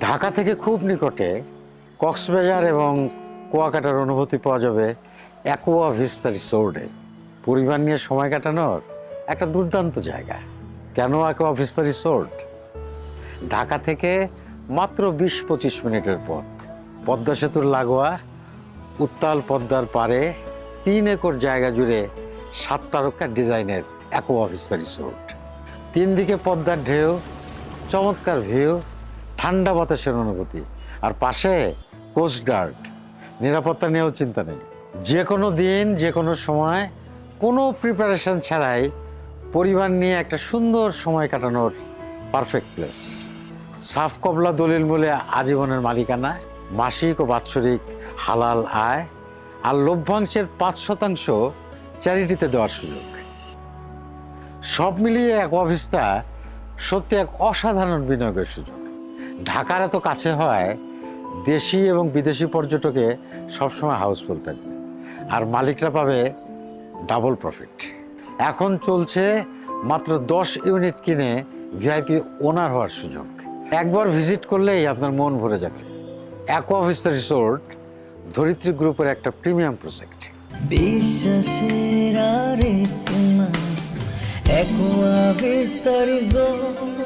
ঢাকা থেকে খুব নিকটে কক্সবাজার এবং কুয়াকাটার অনুভূতি পাওয়া যাবে অ্যাকোয়া ভিস্তা রিসোর্টে। পরিবার নিয়ে সময় কাটানোর একটা দুর্দান্ত জায়গা। কেন অ্যাকোয়া ভিস্তা রিসোর্ট? ঢাকা থেকে মাত্র 20-25 মিনিটের পথ, পদ্মা সেতুর লাগোয়া, উত্তাল পদ্মার পাড়ে 3 একর জায়গা জুড়ে 7 তারকা ডিজাইনের অ্যাকোয়া ভিস্তা রিসোর্ট। 3 দিকে পদ্মার ঢেউ, চমৎকার ভিউ, ঠান্ডা বাতাসের অনুভূতি, আর পাশে কোস্টগার্ড। নিরাপত্তা নিয়েও চিন্তা নেই। যে কোনো দিন, যে কোনো সময়, কোনো প্রিপারেশন ছাড়াই পরিবার নিয়ে একটা সুন্দর সময় কাটানোর পারফেক্ট প্লেস। সাফ কবলা দলিল মূলে আজীবনের মালিকানা, মাসিক ও বাৎসরিক হালাল আয়, আর লভ্যাংশের 5% চ্যারিটিতে দেওয়ার সুযোগ। সব মিলিয়ে অ্যাকোয়া ভিস্তা সত্যি এক অসাধারণ বিনিয়োগের সুযোগ। ঢাকার এত কাছে হয়, দেশি এবং বিদেশি পর্যটকে সবসময় হাউসফুল থাকবে, আর মালিকরা পাবে ডাবল প্রফিট। এখন চলছে মাত্র 10 ইউনিট কিনে ভিআইপি ওনার হওয়ার সুযোগ। একবার ভিজিট করলেই আপনার মন ভরে যাবে। অ্যাকোয়া ভিস্তা রিসোর্ট ধরিত্রী গ্রুপের একটা প্রিমিয়াম প্রজেক্ট। বিশ্বাসের আরে তোমার অ্যাকোয়া ভিস্তা রিসোর্ট।